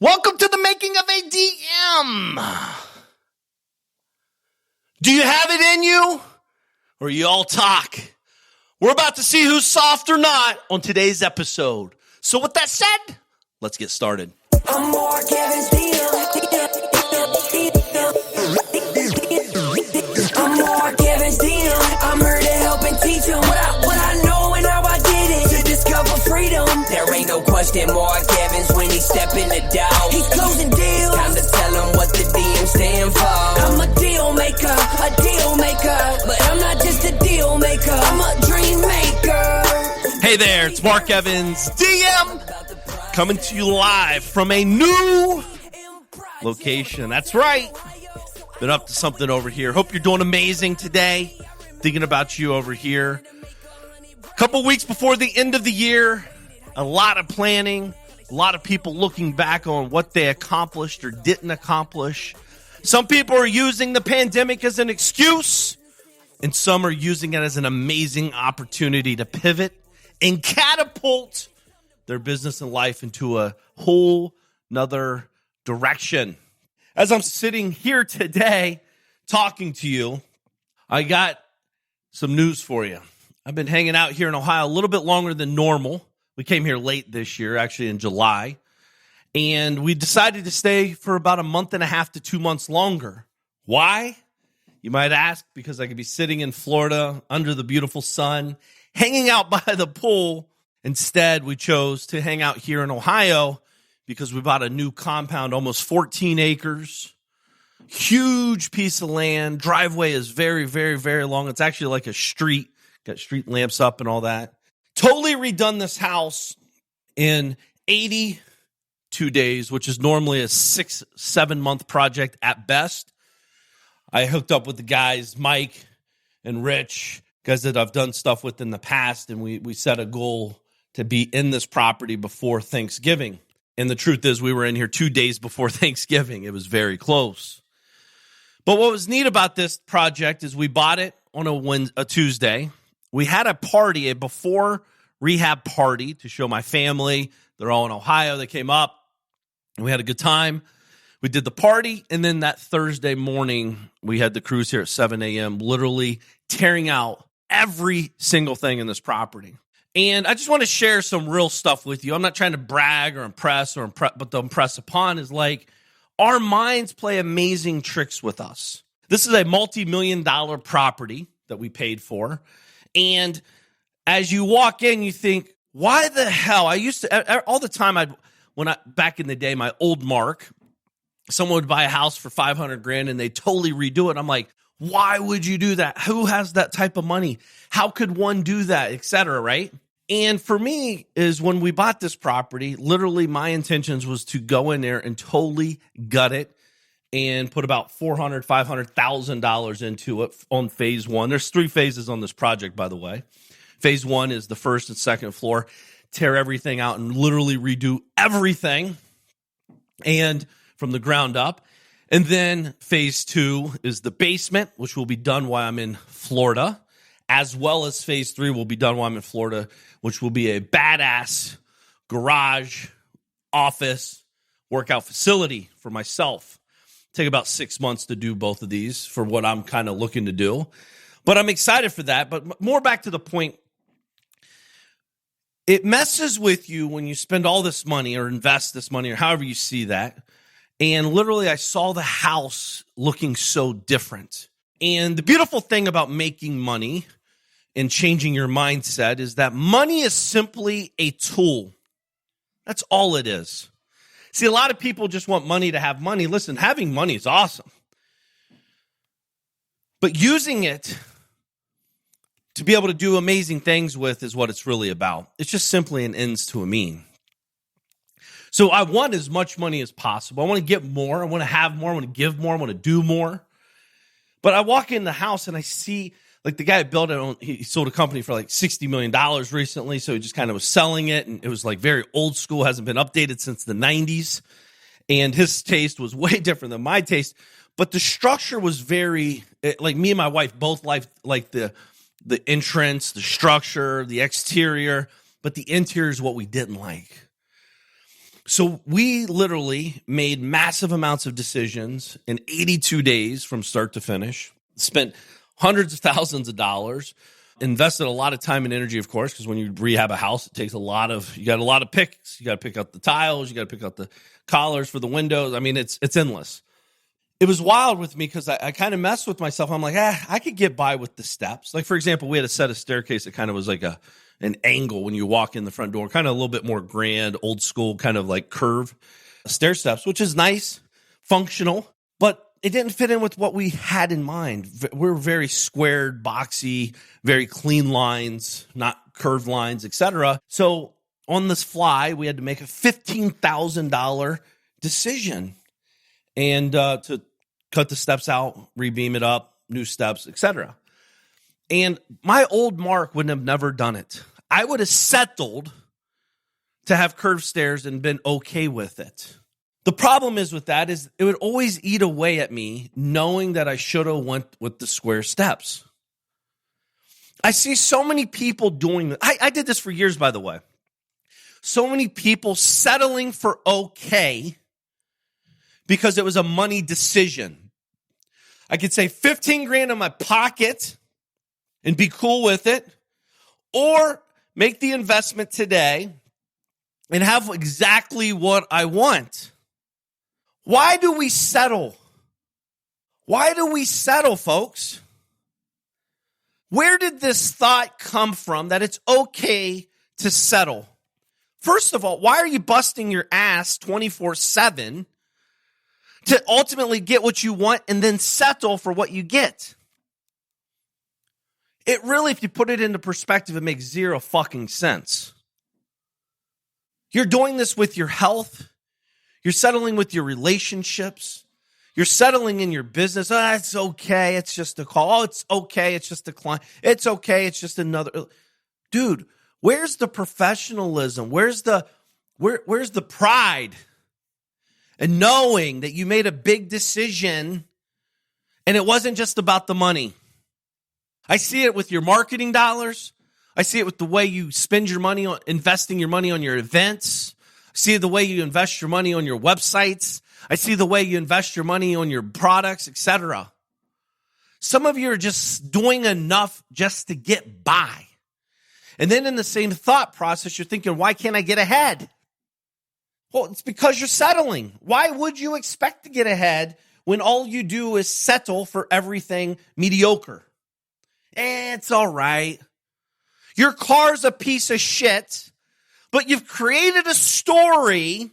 Welcome to the making of a DM. Do you have it in you? Or you all talk? We're about to see who's soft or not on today's episode. So with that said, let's get started. I'm more Kevin's deal. I'm more Kevin's deal. I'm here to help and teach him what I know and how I did it. To discover freedom. There ain't no question more Kevin's when he step in the door. He's closing deals. Time to tell him what the DM stand for. I'm a deal maker. But I'm not just a deal maker. I'm a dream maker. Hey there, it's Mark Evans, DM, coming to you live from a new location. That's right. Been up to something over here. Hope you're doing amazing today. Thinking about you over here. A couple weeks before the end of the year, a lot of planning, a lot of people looking back on what they accomplished or didn't accomplish. Some people are using the pandemic as an excuse, and some are using it as an amazing opportunity to pivot and catapult their business and life into a whole nother direction. As I'm sitting here today talking to you, I got some news for you. I've been hanging out here in Ohio a little bit longer than normal. We came here late this year, actually in July, and we decided to stay for about a month and a half to 2 months longer. Why? You might ask, because I could be sitting in Florida under the beautiful sun, hanging out by the pool. Instead, we chose to hang out here in Ohio because we bought a new compound, almost 14 acres, huge piece of land. Driveway is very, very, very long. It's actually like a street, got street lamps up and all that. Totally redone this house in 82 days, which is normally a 6-7 month project at best. I hooked up with the guys, Mike and Rich, guys that I've done stuff with in the past, and we set a goal to be in this property before Thanksgiving. And the truth is, we were in here 2 days before Thanksgiving. It was very close. But what was neat about this project is we bought it on a Tuesday. We had a party, a before rehab party to show my family. They're all in Ohio. They came up, and we had a good time. We did the party, and then that Thursday morning, we had the crews here at 7 a.m., literally tearing out every single thing in this property. And I just want to share some real stuff with you. I'm not trying to brag or impress, but to impress upon is like our minds play amazing tricks with us. This is a multi-million-dollar property that we paid for. And as you walk in, you think, why the hell? I used to, all the time, back in the day, my old Mark, someone would buy a house for $500,000 and they totally redo it. I'm like, why would you do that? Who has that type of money? How could one do that, et cetera, right? And for me is when we bought this property, literally my intentions was to go in there and totally gut it and put about $400,000, $500,000 into it on phase one. There's 3 phases on this project, by the way. Phase one is the first and second floor, tear everything out and literally redo everything and from the ground up. And then phase 2 is the basement, which will be done while I'm in Florida, as well as phase 3 will be done while I'm in Florida, which will be a badass garage, office, workout facility for myself. Take about 6 months to do both of these for what I'm kind of looking to do. But I'm excited for that. But more back to the point, it messes with you when you spend all this money or invest this money or however you see that. And literally, I saw the house looking so different. And the beautiful thing about making money and changing your mindset is that money is simply a tool. That's all it is. See, a lot of people just want money to have money. Listen, having money is awesome. But using it to be able to do amazing things with is what it's really about. It's just simply an ends to a mean. So I want as much money as possible. I want to get more. I want to have more. I want to give more. I want to do more. But I walk in the house and I see, like the guy that built it, he sold a company for like $60 million recently. So he just kind of was selling it. And it was like very old school, hasn't been updated since the 90s. And his taste was way different than my taste. But the structure was very, like me and my wife both like the entrance, the structure, the exterior. But the interior is what we didn't like. So we literally made massive amounts of decisions in 82 days from start to finish, spent hundreds of thousands of dollars, invested a lot of time and energy, of course, because when you rehab a house, it takes you got a lot of picks. You got to pick out the tiles. You got to pick out the collars for the windows. I mean, it's endless. It was wild with me because I kind of messed with myself. I'm like, I could get by with the steps. Like, for example, we had a set of staircase that kind of was like an angle when you walk in the front door, kind of a little bit more grand, old school, kind of like curve stair steps, which is nice, functional, but it didn't fit in with what we had in mind. We're very squared, boxy, very clean lines, not curved lines, etc. So on this fly, we had to make a $15,000 decision and to cut the steps out, rebeam it up, new steps, etc. And my old Mark would have never done it. I would have settled to have curved stairs and been okay with it. The problem is with that is it would always eat away at me knowing that I should have went with the square steps. I see so many people doing that. I did this for years, by the way. So many people settling for okay because it was a money decision. I could say 15 grand in my pocket and be cool with it, or make the investment today and have exactly what I want. Why do we settle? Why do we settle, folks? Where did this thought come from that it's okay to settle? First of all, why are you busting your ass 24/7 to ultimately get what you want and then settle for what you get? It really, if you put it into perspective, it makes zero fucking sense. You're doing this with your health. You're settling with your relationships. You're settling in your business. Oh, it's okay. It's just a call. Oh, it's okay. It's just a client. It's okay. It's just another. Dude, where's the professionalism? Where's the pride? And knowing that you made a big decision and it wasn't just about the money. I see it with your marketing dollars. I see it with the way you spend your money on investing your money on your events. I see the way you invest your money on your websites. I see the way you invest your money on your products, etc. Some of you are just doing enough just to get by. And then in the same thought process, you're thinking, why can't I get ahead? Well, it's because you're settling. Why would you expect to get ahead when all you do is settle for everything mediocre? It's all right. Your car's a piece of shit, but you've created a story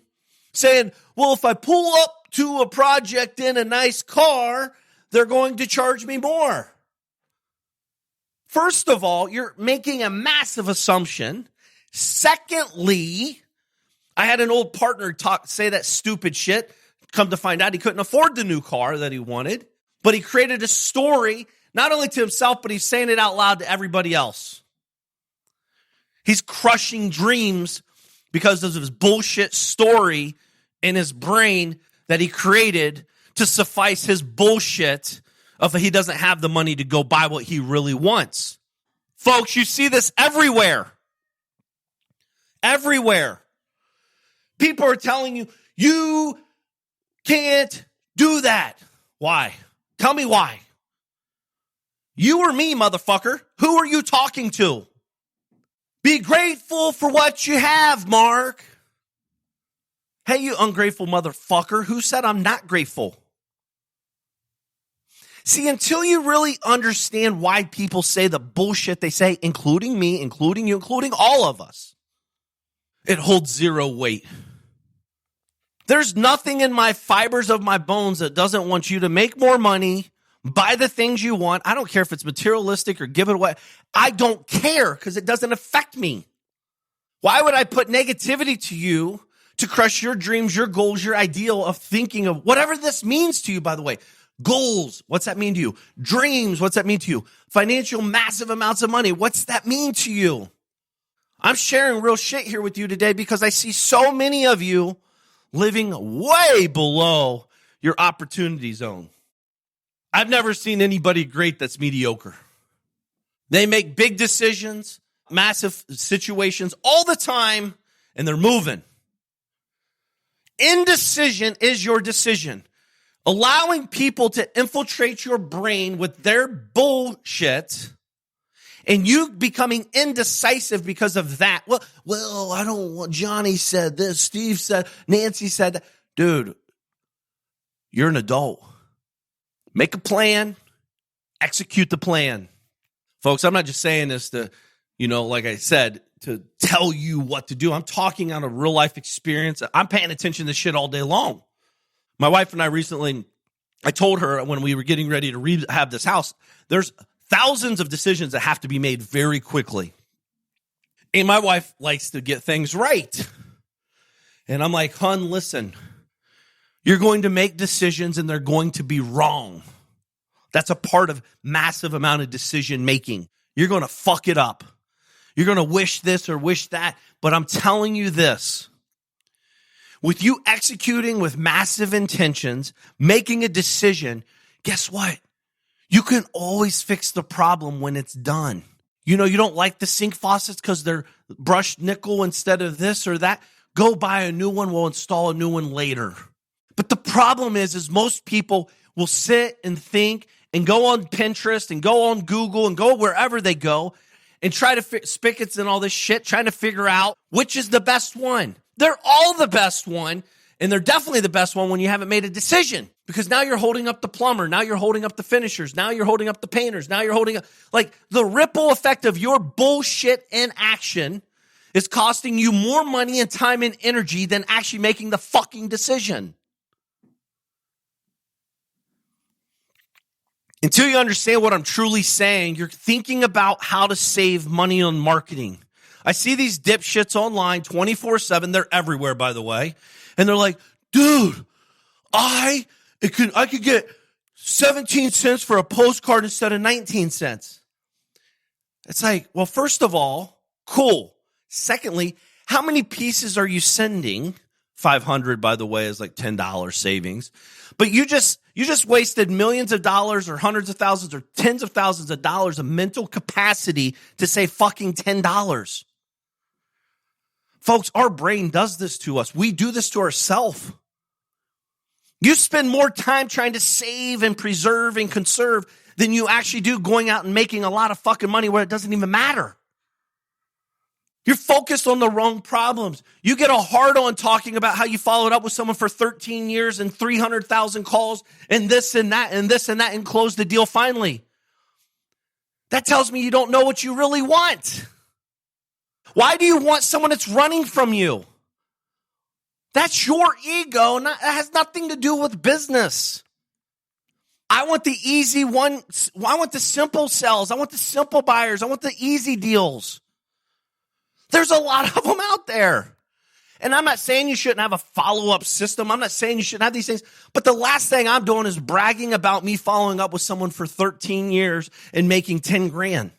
saying, well, if I pull up to a project in a nice car, they're going to charge me more. First of all, you're making a massive assumption. Secondly, I had an old partner say that stupid shit. Come to find out, he couldn't afford the new car that he wanted, but he created a story, not only to himself, but he's saying it out loud to everybody else. He's crushing dreams because of his bullshit story in his brain that he created to suffice his bullshit of he doesn't have the money to go buy what he really wants. Folks, you see this everywhere. Everywhere. People are telling you, you can't do that. Why? Tell me why. You or me, motherfucker? Who are you talking to? Be grateful for what you have, Mark. Hey, you ungrateful motherfucker. Who said I'm not grateful? See, until you really understand why people say the bullshit they say, including me, including you, including all of us, it holds zero weight. There's nothing in my fibers of my bones that doesn't want you to make more money, buy the things you want. I don't care if it's materialistic or give it away. I don't care because it doesn't affect me. Why would I put negativity to you to crush your dreams, your goals, your ideal of thinking of whatever this means to you, by the way? Goals, what's that mean to you? Dreams, what's that mean to you? Financial, massive amounts of money, what's that mean to you? I'm sharing real shit here with you today because I see so many of you living way below your opportunity zone. I've never seen anybody great that's mediocre. They make big decisions, massive situations all the time, and they're moving. Indecision is your decision. Allowing people to infiltrate your brain with their bullshit and you becoming indecisive because of that. Well, I don't want, Johnny said this, Steve said, Nancy said that. Dude, you're an adult. Make a plan, execute the plan. Folks, I'm not just saying this to, like I said, to tell you what to do. I'm talking out of real life experience. I'm paying attention to shit all day long. My wife and I recently, I told her when we were getting ready to rehab this house, there's thousands of decisions that have to be made very quickly. And my wife likes to get things right. And I'm like, hon, listen, you're going to make decisions and they're going to be wrong. That's a part of massive amount of decision making. You're going to fuck it up. You're going to wish this or wish that. But I'm telling you this. With you executing with massive intentions, making a decision, guess what? You can always fix the problem when it's done. You don't like the sink faucets because they're brushed nickel instead of this or that. Go buy a new one. We'll install a new one later. But the problem is most people will sit and think and go on Pinterest and go on Google and go wherever they go and try to spigots and all this shit, trying to figure out which is the best one. They're all the best one, and they're definitely the best one when you haven't made a decision. Because now you're holding up the plumber, now you're holding up the finishers, now you're holding up the painters, now you're holding up, like the ripple effect of your bullshit inaction is costing you more money and time and energy than actually making the fucking decision. Until you understand what I'm truly saying, you're thinking about how to save money on marketing. I see these dipshits online 24/7. They're everywhere, by the way. And they're like, dude, I could get 17 cents for a postcard instead of 19 cents. It's like, well, first of all, cool. Secondly, how many pieces are you sending? 500, by the way, is like $10 savings. But you just wasted millions of dollars or hundreds of thousands or tens of thousands of dollars of mental capacity to save fucking $10. Folks, our brain does this to us. We do this to ourselves. You spend more time trying to save and preserve and conserve than you actually do going out and making a lot of fucking money where it doesn't even matter. You're focused on the wrong problems. You get a hard on talking about how you followed up with someone for 13 years and 300,000 calls and this and that and this and that and closed the deal finally. That tells me you don't know what you really want. Why do you want someone that's running from you? That's your ego. That has nothing to do with business. I want the easy one. I want the simple sells. I want the simple buyers. I want the easy deals. There's a lot of them out there. And I'm not saying you shouldn't have a follow-up system. I'm not saying you shouldn't have these things. But the last thing I'm doing is bragging about me following up with someone for 13 years and making 10 grand.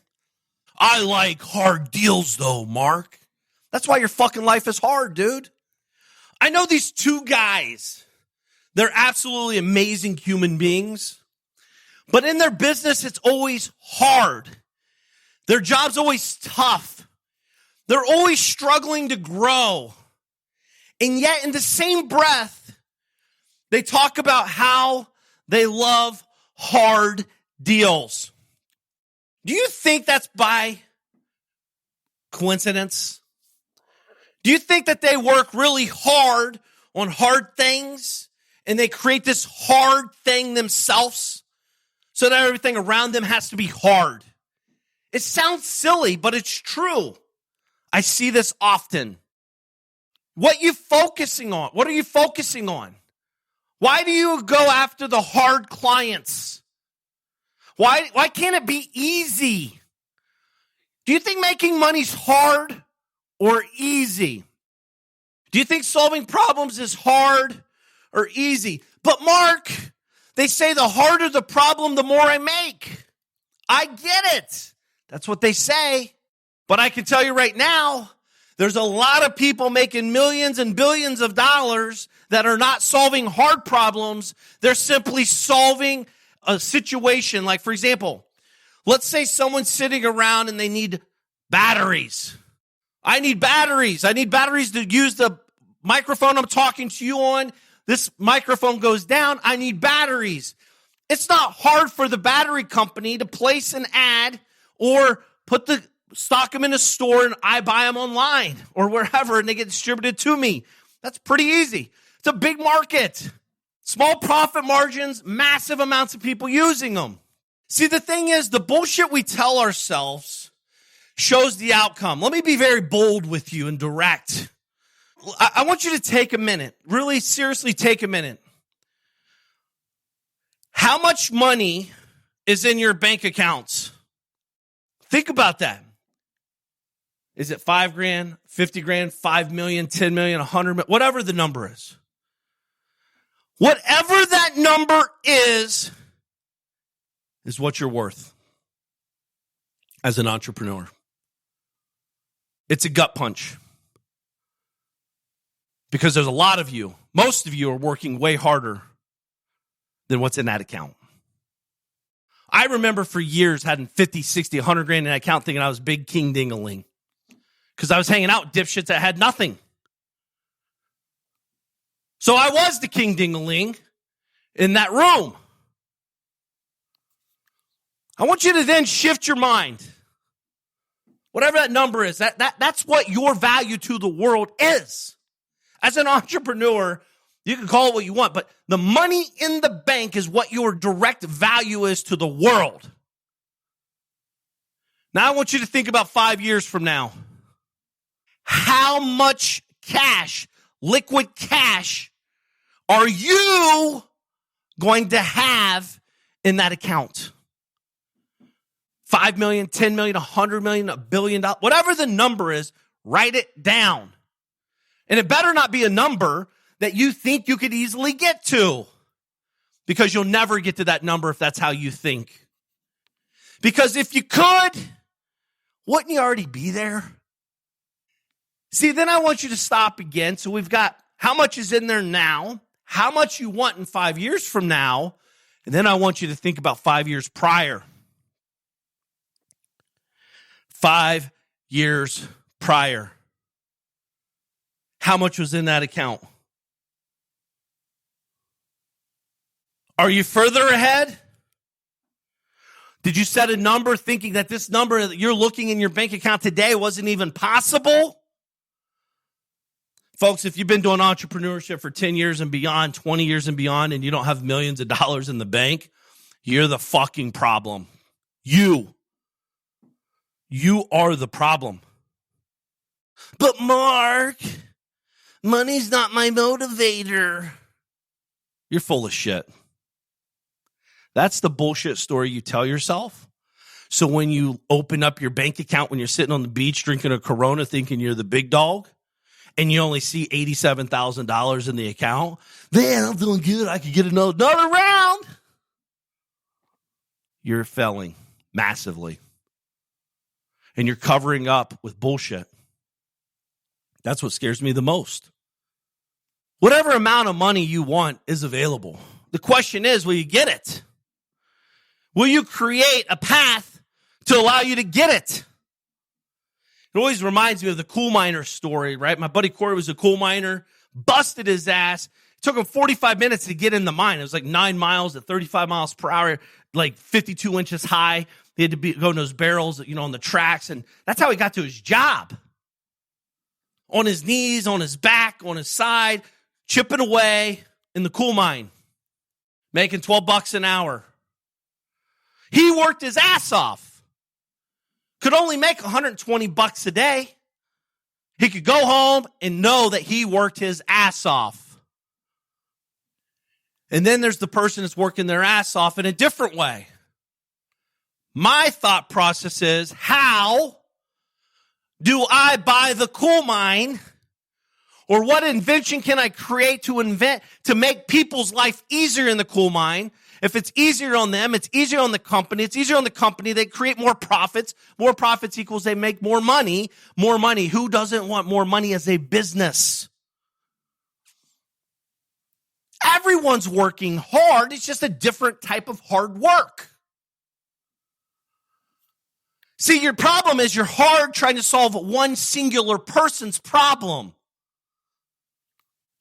I like hard deals though, Mark. That's why your fucking life is hard, dude. I know these two guys. They're absolutely amazing human beings. But in their business, it's always hard. Their job's always tough. They're always struggling to grow. And yet in the same breath, they talk about how they love hard deals. Do you think that's by coincidence? Do you think that they work really hard on hard things and they create this hard thing themselves so that everything around them has to be hard? It sounds silly, but it's true. I see this often. What are you focusing on? What are you focusing on? Why do you go after the hard clients? Why can't it be easy? Do you think making money's hard or easy? Do you think solving problems is hard or easy? But Mark, they say the harder the problem, the more I make. I get it. That's what they say. But I can tell you right now, there's a lot of people making millions and billions of dollars that are not solving hard problems. They're simply solving a situation. Like, for example, let's say someone's sitting around and they need batteries. I need batteries. I need batteries to use microphone I'm talking to you on, this microphone goes down, I need batteries. It's not hard for the battery company to place an ad or stock them in a store and I buy them online or wherever and they get distributed to me. That's pretty easy. It's a big market. Small profit margins, massive amounts of people using them. See, the thing is, the bullshit we tell ourselves shows the outcome. Let me be very bold with you and direct. I want you to take a minute, really seriously take a minute. How much money is in your bank accounts? Think about that. Is it 5 grand, 50 grand, 5 million, 10 million, 100 million, whatever the number is? Whatever that number is what you're worth as an entrepreneur. It's a gut punch. Because there's a lot of you, most of you are working way harder than what's in that account. I remember for years having 50, 60, 100 grand in that account thinking I was big king ding-a-ling. Because I was hanging out with dipshits that had nothing. So I was the king ding-a-ling in that room. I want you to then shift your mind. Whatever that number is, that's what your value to the world is. As an entrepreneur, you can call it what you want, but the money in the bank is what your direct value is to the world. Now I want you to think about 5 years from now. How much cash, liquid cash, are you going to have in that account? 5 million, 10 million, 100 million, $1 billion, whatever the number is, write it down. And it better not be a number that you think you could easily get to, because you'll never get to that number if that's how you think. Because if you could, wouldn't you already be there? See, then I want you to stop again. So we've got how much is in there now, how much you want in 5 years from now, and then I want you to think about 5 years prior. 5 years prior. How much was in that account? Are you further ahead? Did you set a number thinking that this number that you're looking in your bank account today wasn't even possible? Folks, if you've been doing entrepreneurship for 10 years and beyond, 20 years and beyond, and you don't have millions of dollars in the bank, you're the fucking problem. You are the problem. But Mark, money's not my motivator. You're full of shit. That's the bullshit story you tell yourself. So when you open up your bank account, when you're sitting on the beach drinking a Corona thinking you're the big dog, and you only see $87,000 in the account, man, I'm doing good. I could get another round. You're failing massively. And you're covering up with bullshit. That's what scares me the most. Whatever amount of money you want is available. The question is, will you get it? Will you create a path to allow you to get it? It always reminds me of the coal miner story, right? My buddy Corey was a coal miner, busted his ass. It took him 45 minutes to get in the mine. It was like 9 miles at 35 miles per hour, like 52 inches high. He had to go in those barrels, on the tracks. And that's how he got to his job. On his knees, on his back, on his side, chipping away in the coal mine, making $12 an hour. He worked his ass off. Could only make $120 a day. He could go home and know that he worked his ass off. And then there's the person that's working their ass off in a different way. My thought process is, how do I buy the coal mine? Or what invention can I create to make people's life easier in the coal mine? If it's easier on them, it's easier on the company. It's easier on the company. They create more profits. More profits equals they make more money. More money. Who doesn't want more money as a business? Everyone's working hard. It's just a different type of hard work. See, your problem is you're hard trying to solve one singular person's problem.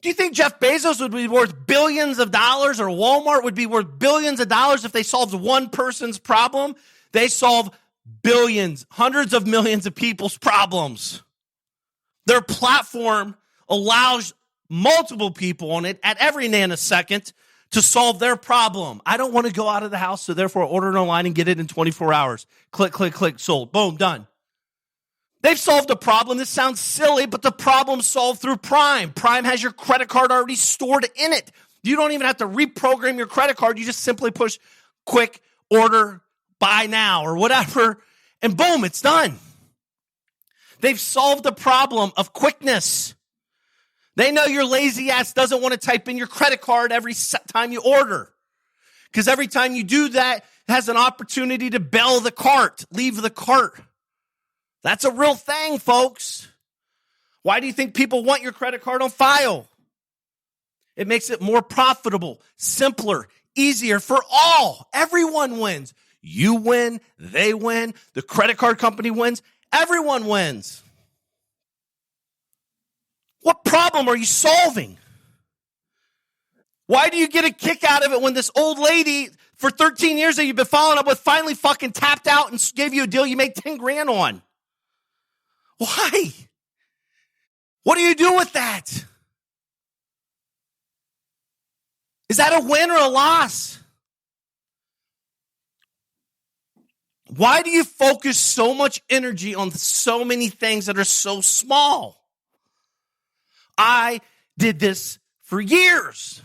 Do you think Jeff Bezos would be worth billions of dollars, or Walmart would be worth billions of dollars if they solved one person's problem? They solve billions, hundreds of millions of people's problems. Their platform allows multiple people on it at every nanosecond to solve their problem. I don't want to go out of the house, so therefore order it online and get it in 24 hours. Click, click, click, sold. Boom, done. They've solved a problem. This sounds silly, but the problem's solved through Prime. Prime has your credit card already stored in it. You don't even have to reprogram your credit card. You just simply push quick, order, buy now, or whatever, and boom, it's done. They've solved the problem of quickness. They know your lazy ass doesn't want to type in your credit card every time you order, because every time you do that, it has an opportunity to bail the cart, leave the cart. That's a real thing, folks. Why do you think people want your credit card on file? It makes it more profitable, simpler, easier for all. Everyone wins. You win, they win, the credit card company wins, everyone wins. What problem are you solving? Why do you get a kick out of it when this old lady for 13 years that you've been following up with finally fucking tapped out and gave you a deal you made 10 grand on? Why? What do you do with that? Is that a win or a loss? Why do you focus so much energy on so many things that are so small? I did this for years.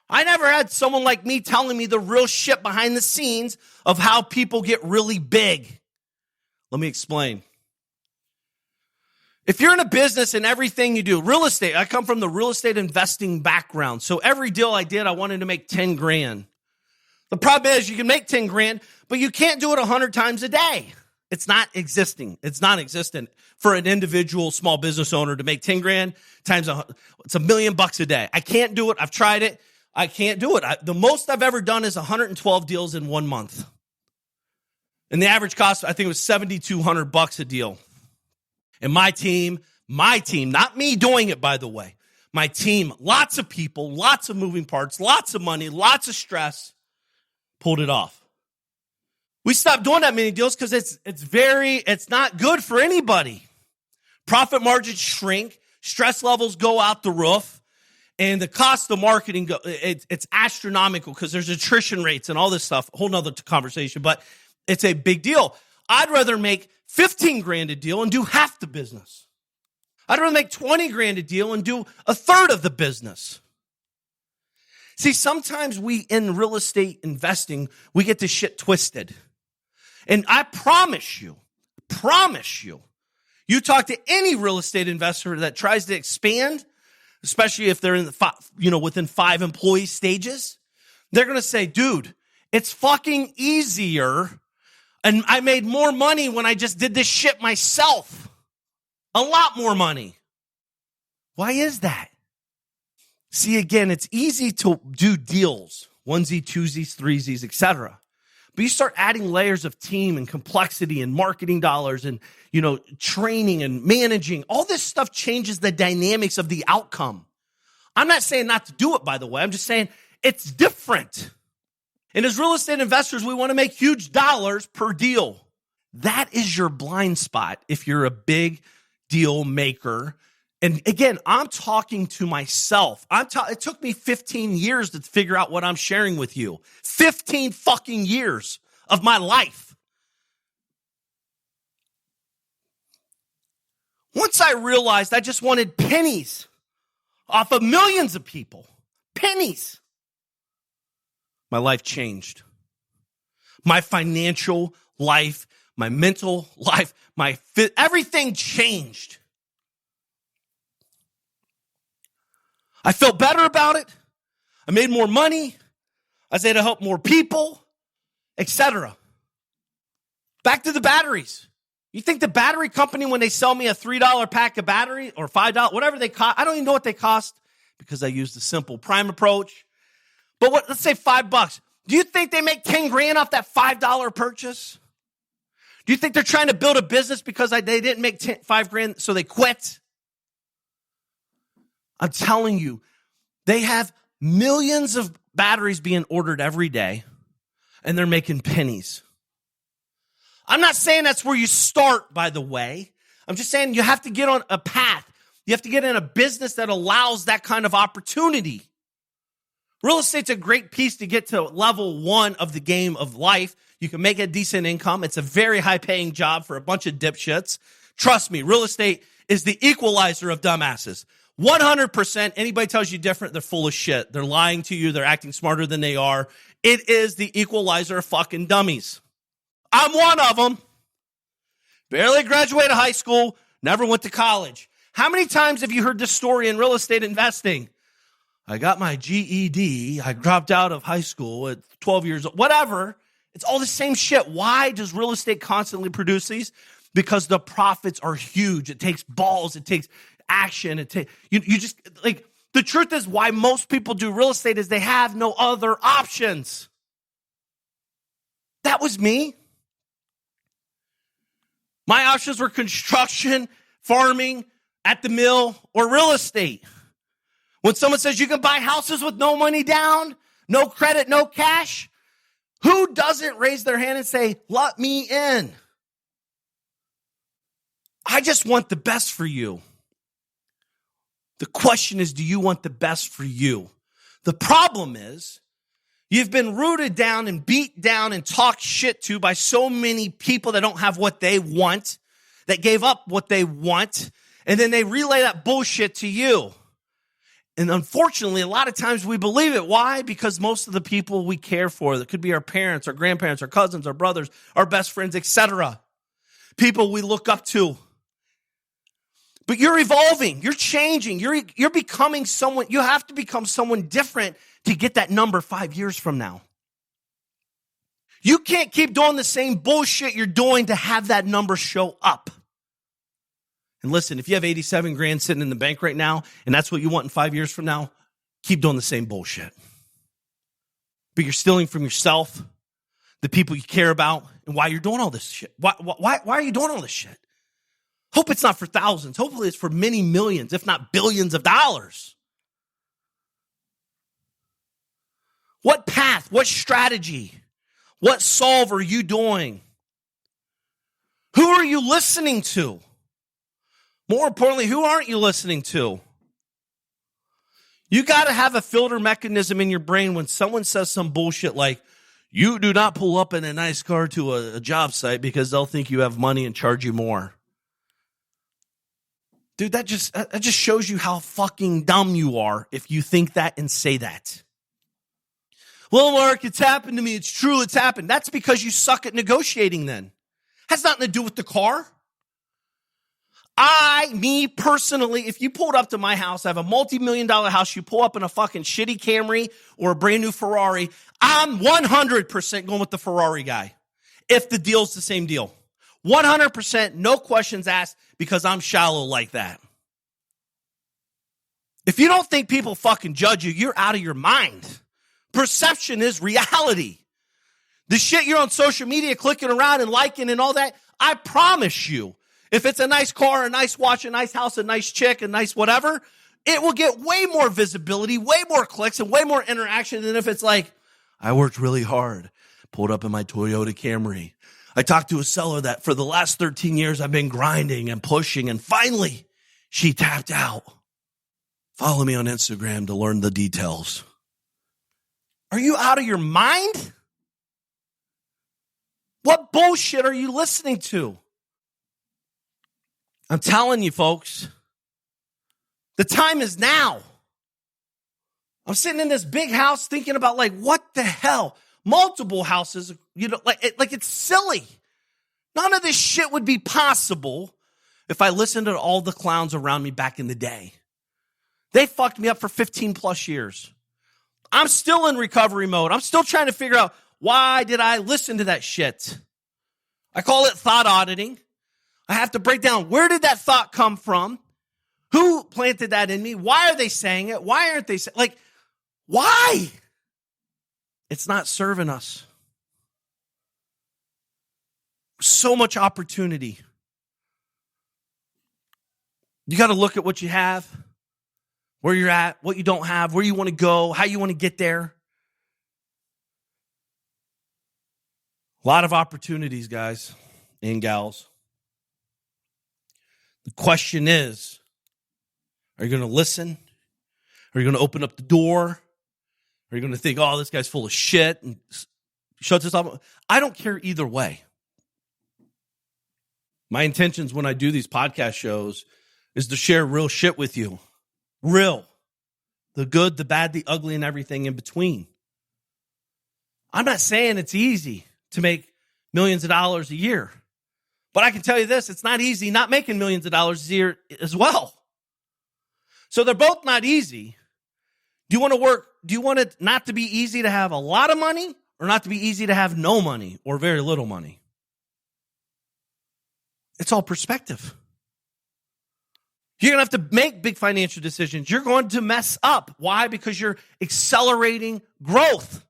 I never had someone like me telling me the real shit behind the scenes of how people get really big. Let me explain. If you're in a business and everything you do, real estate, I come from the real estate investing background. So every deal I did, I wanted to make 10 grand. The problem is you can make 10 grand, but you can't do it 100 times a day. It's not existing. It's non-existent for an individual small business owner to make 10 grand times it's $1 million a day. I can't do it. I've tried it. I can't do it. The most I've ever done is 112 deals in 1 month. And the average cost, I think it was $7,200 a deal. And my team, not me doing it, by the way, my team, lots of people, lots of moving parts, lots of money, lots of stress, pulled it off. We stopped doing that many deals because it's not good for anybody. Profit margins shrink, stress levels go out the roof, and the cost of marketing, it's astronomical because there's attrition rates and all this stuff, a whole nother conversation, but it's a big deal. I'd rather make 15 grand a deal and do half the business. I'd rather make 20 grand a deal and do a third of the business. See, sometimes we in real estate investing, we get this shit twisted. And I promise you, you talk to any real estate investor that tries to expand, especially if they're in the within 5 employee stages, they're going to say, dude, it's fucking easier. And I made more money when I just did this shit myself. A lot more money. Why is that? See, again, it's easy to do deals, onesie, twosies, threesies, etc. But you start adding layers of team and complexity and marketing dollars and, training and managing. All this stuff changes the dynamics of the outcome. I'm not saying not to do it, by the way. I'm just saying it's different. And as real estate investors, we want to make huge dollars per deal. That is your blind spot if you're a big deal maker. And again, I'm talking to myself. It took me 15 years to figure out what I'm sharing with you. 15 fucking years of my life. Once I realized I just wanted pennies off of millions of people. Pennies. My life changed. My financial life, my mental life, everything changed. I felt better about it. I made more money. I was able to help more people, etc. Back to the batteries. You think the battery company, when they sell me a $3 pack of battery or $5, whatever they cost, I don't even know what they cost because I use the simple Prime approach. But let's say $5. Do you think they make 10 grand off that $5 purchase? Do you think they're trying to build a business because they didn't make 5 grand so they quit? I'm telling you, they have millions of batteries being ordered every day, and they're making pennies. I'm not saying that's where you start, by the way. I'm just saying you have to get on a path. You have to get in a business that allows that kind of opportunity. Real estate's a great piece to get to level 1 of the game of life. You can make a decent income. It's a very high-paying job for a bunch of dipshits. Trust me, real estate is the equalizer of dumbasses. 100%. Anybody tells you different, they're full of shit. They're lying to you. They're acting smarter than they are. It is the equalizer of fucking dummies. I'm one of them. Barely graduated high school, never went to college. How many times have you heard this story in real estate investing? I got my GED. I dropped out of high school at 12 years old. Whatever. It's all the same shit. Why does real estate constantly produce these? Because the profits are huge. It takes balls. It takes action. You just, like, the truth is why most people do real estate is they have no other options. That was me. My options were construction, farming, at the mill, or real estate. When someone says you can buy houses with no money down, no credit, no cash, who doesn't raise their hand and say, let me in? I just want the best for you. The question is, do you want the best for you? The problem is, you've been rooted down and beat down and talked shit to by so many people that don't have what they want, that gave up what they want, and then they relay that bullshit to you. And unfortunately, a lot of times we believe it. Why? Because most of the people we care for, that could be our parents, our grandparents, our cousins, our brothers, our best friends, etc. People we look up to. But you're evolving, you're changing, you're becoming someone, you have to become someone different to get that number 5 years from now. You can't keep doing the same bullshit you're doing to have that number show up. And listen, if you have 87 grand sitting in the bank right now, and that's what you want in 5 years from now, keep doing the same bullshit. But you're stealing from yourself, the people you care about, and why you're doing all this shit. Why are you doing all this shit? Hope it's not for thousands. Hopefully it's for many millions, if not billions of dollars. What path, what strategy, what solve are you doing? Who are you listening to? More importantly, who aren't you listening to? You got to have a filter mechanism in your brain when someone says some bullshit like, you do not pull up in a nice car to a job site because they'll think you have money and charge you more. Dude, that just shows you how fucking dumb you are if you think that and say that. Well, Mark, it's happened to me. It's true, it's happened. That's because you suck at negotiating then. Has nothing to do with the car. Me personally, if you pulled up to my house, I have a multi-million-dollar house, you pull up in a fucking shitty Camry or a brand new Ferrari, I'm 100% going with the Ferrari guy if the deal's the same deal. 100%, no questions asked, because I'm shallow like that. If you don't think people fucking judge you, you're out of your mind. Perception is reality. The shit you're on social media clicking around and liking and all that, I promise you, if it's a nice car, a nice watch, a nice house, a nice chick, a nice whatever, it will get way more visibility, way more clicks, and way more interaction than if it's like, I worked really hard, pulled up in my Toyota Camry. I talked to a seller that for the last 13 years I've been grinding and pushing, and finally she tapped out. Follow me on Instagram to learn the details. Are you out of your mind? What bullshit are you listening to? I'm telling you, folks, the time is now. I'm sitting in this big house thinking about, like, what the hell? Multiple houses, like it's silly. None of this shit would be possible if I listened to all the clowns around me back in the day. They fucked me up for 15 plus years. I'm still in recovery mode. I'm still trying to figure out, why did I listen to that shit? I call it thought auditing. I have to break down, where did that thought come from? Who planted that in me? Why are they saying it? Why aren't they saying, like, why? It's not serving us. So much opportunity. You got to look at what you have. where you're at, what you don't have, where you want to go, how you want to get there. A lot of opportunities, guys and gals. The question is, are you going to listen? Are you going to open up the door? Are you going to think, oh, this guy's full of shit and shut this off? I don't care either way. My intentions when I do these podcast shows is to share real shit with you. Real. The good, the bad, the ugly, and everything in between. I'm not saying it's easy to make millions of dollars a year. But I can tell you this, it's not easy not making millions of dollars a year as well. So they're both not easy. Do you want to work? Do you want it not to be easy to have a lot of money or not to be easy to have no money or very little money? It's all perspective. You're going to have to make big financial decisions. You're going to mess up. Why? Because you're accelerating growth.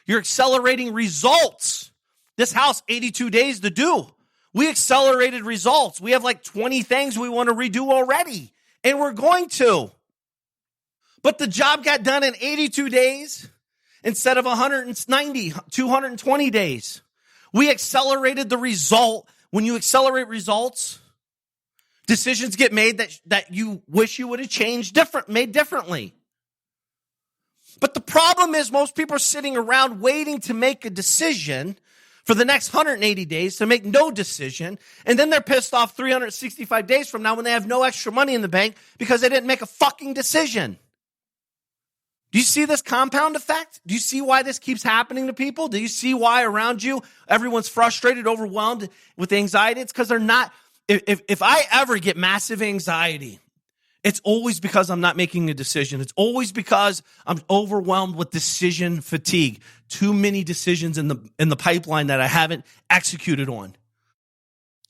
You're accelerating results. This house, 82 days to do. We accelerated results. We have like 20 things we want to redo already, and we're going to. But the job got done in 82 days instead of 190, 220 days. We accelerated the result. When you accelerate results, decisions get made that you wish you would have made differently. But the problem is most people are sitting around waiting to make a decision for the next 180 days to make no decision, and then they're pissed off 365 days from now when they have no extra money in the bank because they didn't make a fucking decision. Do you see this compound effect? Do you see why this keeps happening to people? Do you see why around you everyone's frustrated, overwhelmed with anxiety? It's because they're not. If I ever get massive anxiety, it's always because I'm not making a decision. It's always because I'm overwhelmed with decision fatigue. Too many decisions in the pipeline that I haven't executed on.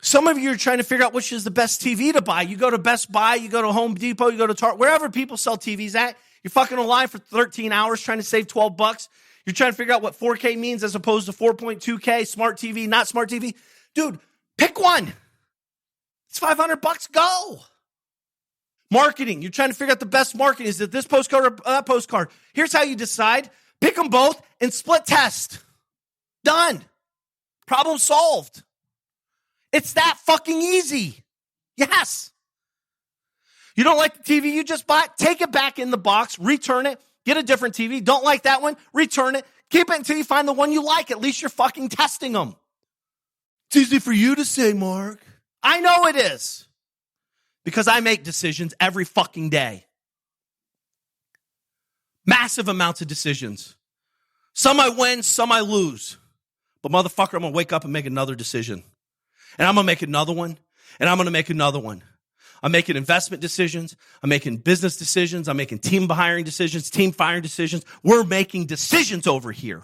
Some of you are trying to figure out which is the best TV to buy. You go to Best Buy, you go to Home Depot, you go to Target, wherever people sell TVs at. You're fucking online for 13 hours trying to save $12. You're trying to figure out what 4K means as opposed to 4.2K, smart TV, not smart TV. Dude, pick one. It's $500. Go. Marketing. You're trying to figure out the best marketing. Is it this postcard or that postcard? Here's how you decide. Pick them both and split test. Done. Problem solved. It's that fucking easy. Yes. You don't like the TV you just bought? Take it back in the box, return it, get a different TV. Don't like that one? Return it. Keep it until you find the one you like. At least you're fucking testing them. It's easy for you to say, Mark. I know it is. Because I make decisions every fucking day. Massive amounts of decisions. Some I win, some I lose. But motherfucker, I'm going to wake up and make another decision. And I'm going to make another one. And I'm going to make another one. I'm making investment decisions. I'm making business decisions. I'm making team hiring decisions, team firing decisions. We're making decisions over here.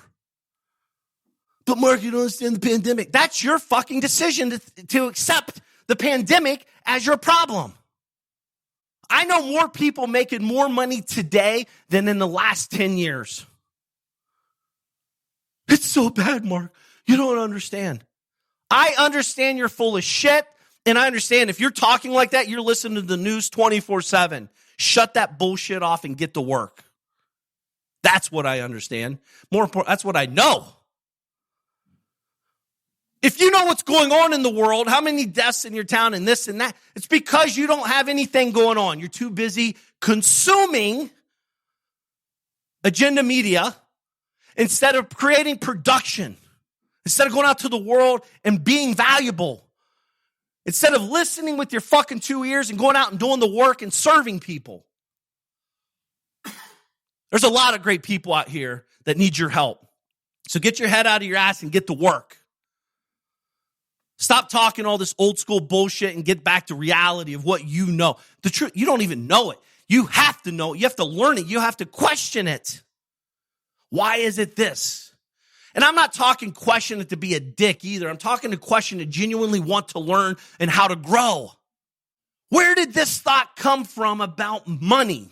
But Mark, you don't understand the pandemic. That's your fucking decision to accept the pandemic as your problem. I know more people making more money today than in the last 10 years. It's so bad, Mark. You don't understand. I understand you're full of shit, and I understand if you're talking like that, you're listening to the news 24/7. Shut that bullshit off and get to work. That's what I understand. More important, that's what I know. If you know what's going on in the world, how many deaths in your town and this and that, it's because you don't have anything going on. You're too busy consuming agenda media instead of creating production, instead of going out to the world and being valuable, instead of listening with your fucking 2 ears and going out and doing the work and serving people. There's a lot of great people out here that need your help. So get your head out of your ass and get to work. Stop talking all this old school bullshit and get back to reality of what you know. The truth, you don't even know it. You have to know it. You have to learn it. You have to question it. Why is it this? And I'm not talking question it to be a dick either. I'm talking to question to genuinely want to learn and how to grow. Where did this thought come from about money?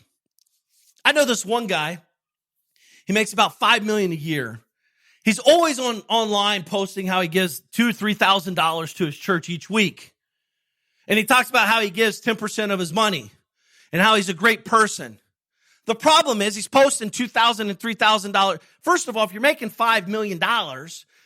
I know this one guy. He makes about $5 million a year. He's always online posting how he gives $2,000 or $3,000 to his church each week. And he talks about how he gives 10% of his money and how he's a great person. The problem is he's posting $2,000 and $3,000. First of all, if you're making $5 million,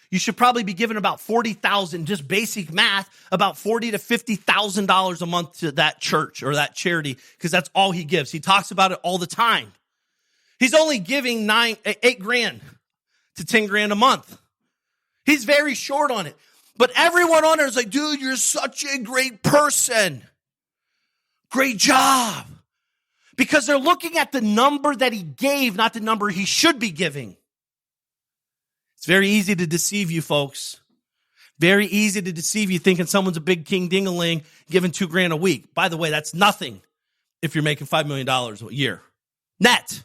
you should probably be giving about $40,000, just basic math, about $40,000 to $50,000 a month to that church or that charity, because that's all he gives. He talks about it all the time. He's only giving $8,000 to $10,000 a month. He's very short on it. But everyone on there is like, dude, you're such a great person. Great job. Because they're looking at the number that he gave, not the number he should be giving. It's very easy to deceive you, folks. Very easy to deceive you thinking someone's a big king ding-a-ling giving $2,000 a week. By the way, that's nothing if you're making $5 million a year. Net.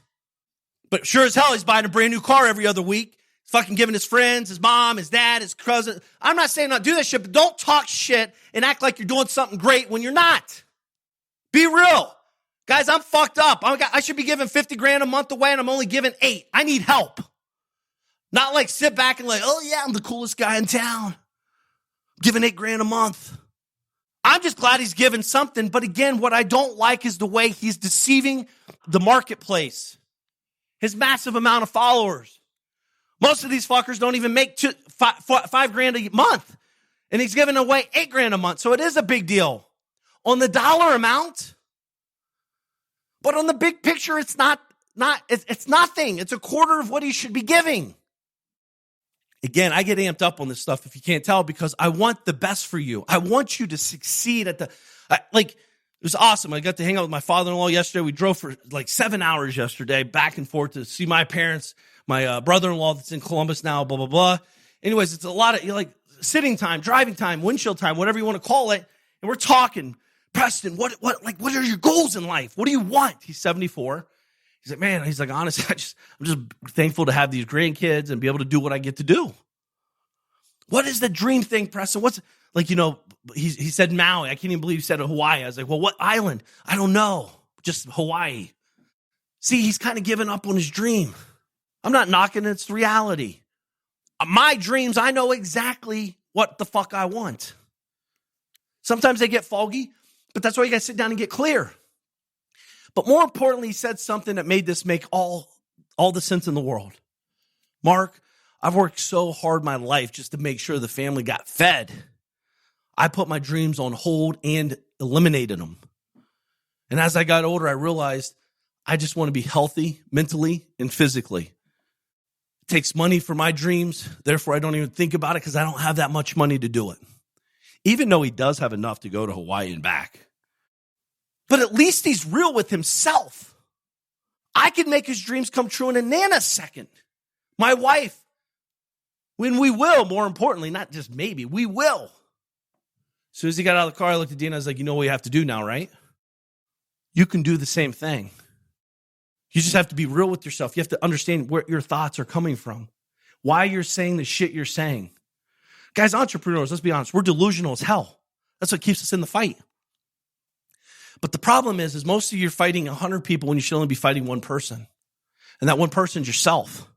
But sure as hell, he's buying a brand new car every other week. He's fucking giving his friends, his mom, his dad, his cousin. I'm not saying not do that shit, but don't talk shit and act like you're doing something great when you're not. Be real. Guys, I'm fucked up. I should be giving $50,000 a month away, and I'm only giving $8,000. I need help. Not like sit back and like, oh yeah, I'm the coolest guy in town. I'm giving $8,000 a month. I'm just glad he's giving something. But again, what I don't like is the way he's deceiving the marketplace. His massive amount of followers. Most of these fuckers don't even make $5,000 a month. And he's giving away $8,000 a month. So it is a big deal. On the dollar amount, but on the big picture, it's it's nothing. It's a quarter of what he should be giving. Again, I get amped up on this stuff if you can't tell, because I want the best for you. I want you to succeed at it was awesome. I got to hang out with my father-in-law yesterday. We drove for like 7 hours yesterday back and forth to see my parents, my brother-in-law that's in Columbus now, blah, blah, blah. Anyways, it's a lot of like sitting time, driving time, windshield time, whatever you want to call it. And we're talking. Preston, what are your goals in life? What do you want? He's 74. He's like, man, honestly, I'm just thankful to have these grandkids and be able to do what I get to do. What is the dream thing, Preston? What's he said Maui. I can't even believe he said Hawaii. I was like, well, what island? I don't know. Just Hawaii. See, he's kind of given up on his dream. I'm not knocking it. It's reality. My dreams, I know exactly what the fuck I want. Sometimes they get foggy. But that's why you got to sit down and get clear. But more importantly, he said something that made this make all the sense in the world. Mark, I've worked so hard my life just to make sure the family got fed. I put my dreams on hold and eliminated them. And as I got older, I realized I just want to be healthy mentally and physically. It takes money for my dreams. Therefore, I don't even think about it because I don't have that much money to do it. Even though he does have enough to go to Hawaii and back. But at least he's real with himself. I can make his dreams come true in a nanosecond. My wife, when we will, more importantly, not just maybe, we will. As soon as he got out of the car, I looked at Dina, I was like, you know what you have to do now, right? You can do the same thing. You just have to be real with yourself. You have to understand where your thoughts are coming from. Why you're saying the shit you're saying. Guys, entrepreneurs, let's be honest, we're delusional as hell. That's what keeps us in the fight. But the problem is most of you are fighting 100 people when you should only be fighting one person. And that one person is yourself.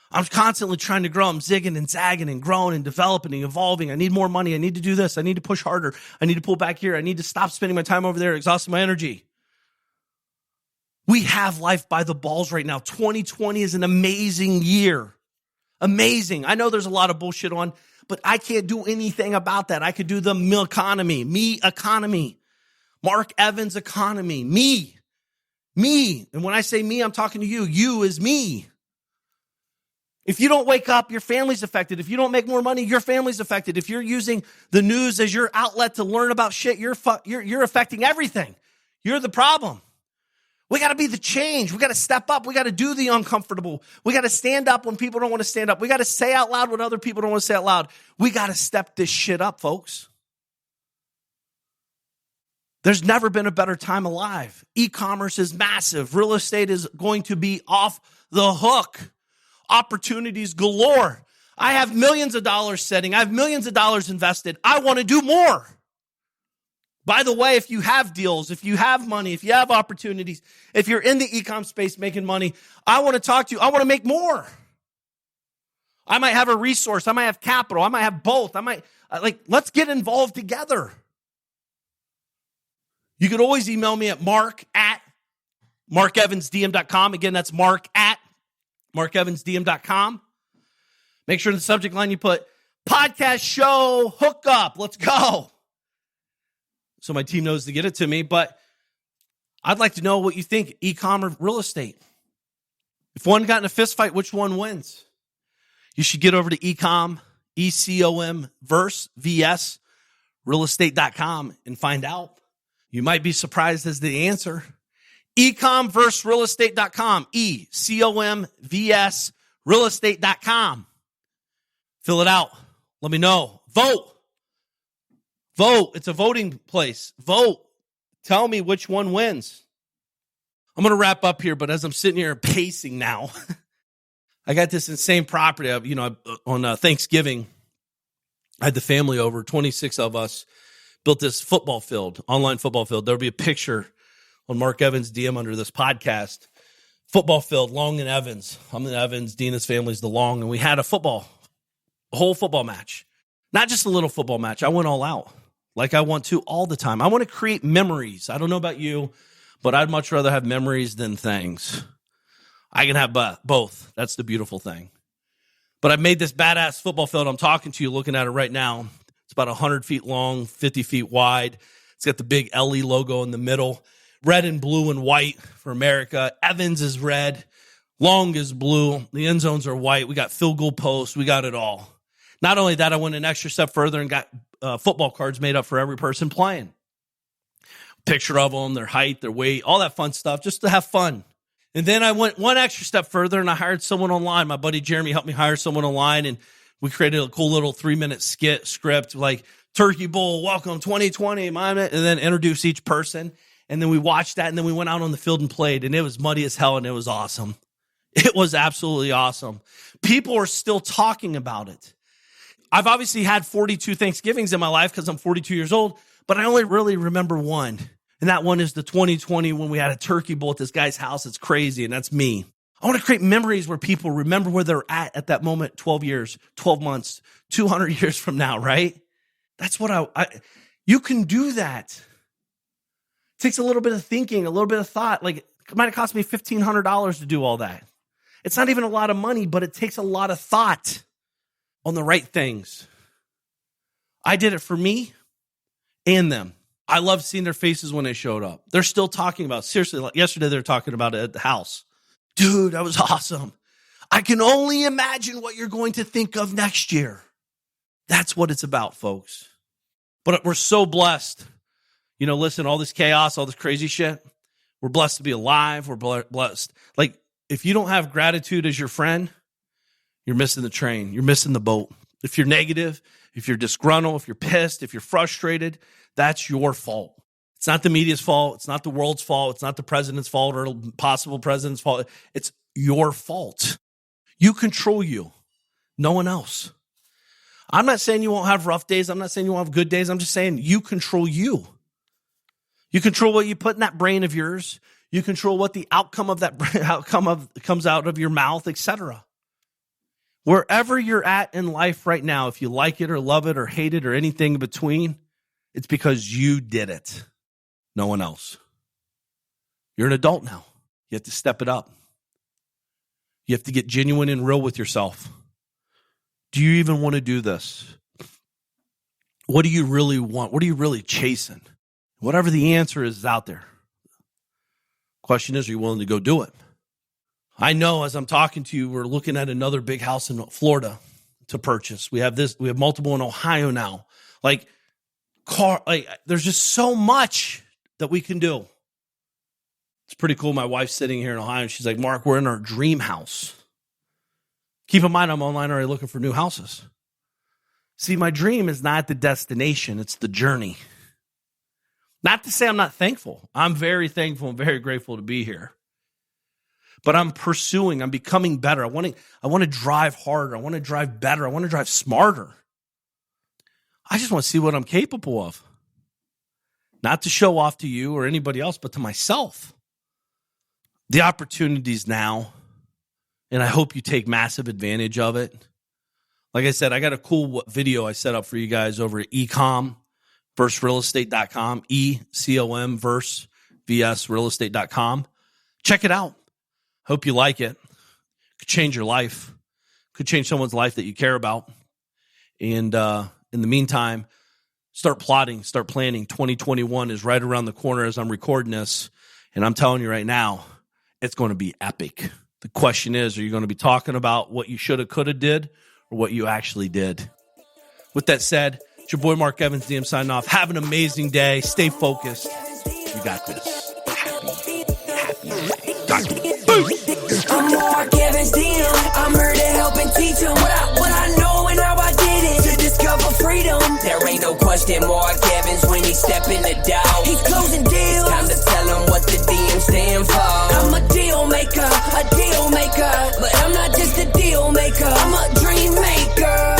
I'm constantly trying to grow. I'm zigging and zagging and growing and developing and evolving. I need more money. I need to do this. I need to push harder. I need to pull back here. I need to stop spending my time over there, exhausting my energy. We have life by the balls right now. 2020 is an amazing year. Amazing. I know there's a lot of bullshit on, but I can't do anything about that. I could do the me economy, Mark Evans economy, me. And when I say me, I'm talking to you. You is me. If you don't wake up, your family's affected. If you don't make more money, your family's affected. If you're using the news as your outlet to learn about shit, you're affecting everything. You're the problem. We got to be the change. We got to step up. We got to do the uncomfortable. We got to stand up when people don't want to stand up. We got to say out loud what other people don't want to say out loud. We got to step this shit up, folks. There's never been a better time alive. E-commerce is massive. Real estate is going to be off the hook. Opportunities galore. I have millions of dollars setting. I have millions of dollars invested. I want to do more. By the way, if you have deals, if you have money, if you have opportunities, if you're in the e-com space making money, I want to talk to you. I want to make more. I might have a resource. I might have capital. I might have both. Let's get involved together. You could always email me at markevansdm.com. Again, that's mark at markevansdm.com. Make sure in the subject line you put podcast show hookup. Let's go. So my team knows to get it to me, but I'd like to know what you think, e-com or real estate. If one got in a fist fight, which one wins? You should get over to ecom, E-C-O-M, verse, V-S, realestate.com and find out. You might be surprised as the answer. Ecom versus realestate.com, E-C-O-M-V-S, realestate.com. Fill it out. Let me know. Vote. Vote. It's a voting place. Vote. Tell me which one wins. I'm going to wrap up here, but as I'm sitting here pacing now, I got this insane property. On Thanksgiving, I had the family over, 26 of us, built this football field, online football field. There'll be a picture on Mark Evans DM under this podcast. Football field, Long and Evans. I'm the Evans, Dina's family's the Long, and we had a whole football match. Not just a little football match. I went all out like I want to all the time. I want to create memories. I don't know about you, but I'd much rather have memories than things. I can have both. That's the beautiful thing. But I made this badass football field. I'm talking to you, looking at it right now. It's about 100 feet long, 50 feet wide. It's got the big LE logo in the middle. Red and blue and white for America. Evans is red. Long is blue. The end zones are white. We got field goal posts. We got it all. Not only that, I went an extra step further and got football cards made up for every person playing. Picture of them, their height, their weight, all that fun stuff, just to have fun. And then I went one extra step further and I hired someone online. My buddy Jeremy helped me hire someone online, and we created a cool little 3-minute script like Turkey Bowl, welcome 2020, and then introduce each person. And then we watched that, and then we went out on the field and played, and it was muddy as hell, and it was awesome. It was absolutely awesome. People are still talking about it. I've obviously had 42 Thanksgivings in my life because I'm 42 years old, but I only really remember one. And that one is the 2020 when we had a turkey bowl at this guy's house. It's crazy, and that's me. I want to create memories where people remember where they're at that moment, 12 years, 12 months, 200 years from now, right? That's what you can do that. It takes a little bit of thinking, a little bit of thought. Like, it might have cost me $1,500 to do all that. It's not even a lot of money, but it takes a lot of thought on the right things. I did it for me and them. I loved seeing their faces when they showed up. They're still talking about it. Seriously, like yesterday they were talking about it at the house. Dude, that was awesome. I can only imagine what you're going to think of next year. That's what it's about, folks. But we're so blessed. Listen, all this chaos, all this crazy shit, we're blessed to be alive. We're blessed. Like, if you don't have gratitude as your friend, you're missing the train. You're missing the boat. If you're negative, if you're disgruntled, if you're pissed, if you're frustrated, that's your fault. It's not the media's fault. It's not the world's fault. It's not the president's fault or possible president's fault. It's your fault. You control you. No one else. I'm not saying you won't have rough days. I'm not saying you won't have good days. I'm just saying you control you. You control what you put in that brain of yours. You control what the outcome of that comes out of your mouth, etc. Wherever you're at in life right now, if you like it or love it or hate it or anything in between, it's because you did it. No one else. You're an adult now. You have to step it up. You have to get genuine and real with yourself. Do you even want to do this? What do you really want? What are you really chasing? Whatever the answer is out there. Question is, are you willing to go do it? I know as I'm talking to you, we're looking at another big house in Florida to purchase. We have multiple in Ohio now. There's just so much that we can do. It's pretty cool. My wife's sitting here in Ohio, and she's like, Mark, we're in our dream house. Keep in mind, I'm online already looking for new houses. See, my dream is not the destination. It's the journey. Not to say I'm not thankful. I'm very thankful and very grateful to be here. But I'm becoming better. I want to drive harder. I want to drive better. I want to drive smarter. I just want to see what I'm capable of. Not to show off to you or anybody else, but to myself. The opportunity's now, and I hope you take massive advantage of it. Like I said, I got a cool video I set up for you guys over at ecom versus realestate.com, E-C-O-M versus VS realestate.com. Check it out. Hope you like it. Could change your life. Could change someone's life that you care about. And in the meantime, start plotting, start planning. 2021 is right around the corner as I'm recording this. And I'm telling you right now, it's going to be epic. The question is, are you going to be talking about what you shoulda, coulda did or what you actually did? With that said, it's your boy Mark Evans, DM signing off. Have an amazing day. Stay focused. You got this. I'm Mark Evans, DM. I'm here to help and teach them what I know and how I did it to discover freedom. There ain't no question Mark Evans when he step in the door. He's closing deals. It's time to tell him what the DM stand for. I'm a deal maker, but I'm not just a deal maker. I'm a dream maker.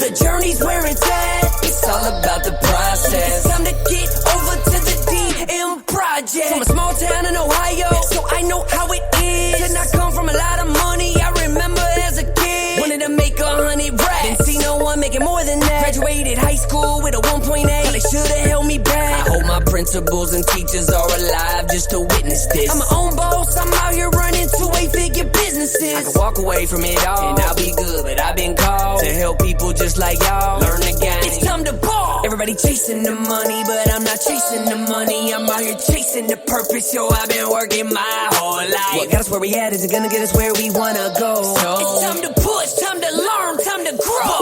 The journey's where it's at. It's all about the process. It's time to get over to the DM project. From a small town in Ohio, so I know how it is. Did not come from a lot of money. I remember as a kid, wanted to make 100 racks. Didn't see no one making more than that. Graduated high school with a 1.8. They should've held me back. I hope my principals and teachers are alive just to witness this. I'm my own boss. I'm out here running 2-8-figure businesses. I can walk away from it all and I'll be good, but I've been called to help people just like y'all learn the game. It's time to ball. Everybody chasing the money, but I'm not chasing the money. I'm out here chasing the purpose. Yo, I've been working my whole life. What got us where we at isn't gonna get us where we wanna go. So it's time to push, time to learn, time to grow.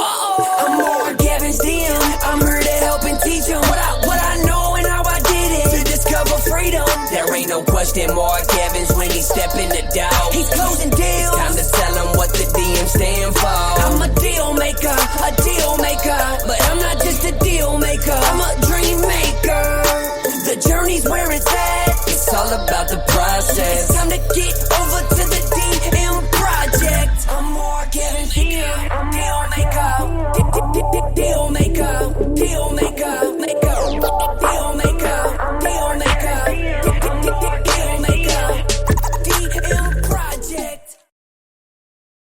I'm Mark Evans, DM. I'm here to help and teach them what I know and how I did it to discover freedom. There ain't no question Mark Evans when he step in the door. He's closing deals. Time to tell him what the DM stand for. I'm a deal maker, but I'm not just a deal maker. I'm a dream maker. The journey's where it's at. It's all about the process. It's time to get over to the DM project. I'm Mark Evans, I'm deal maker.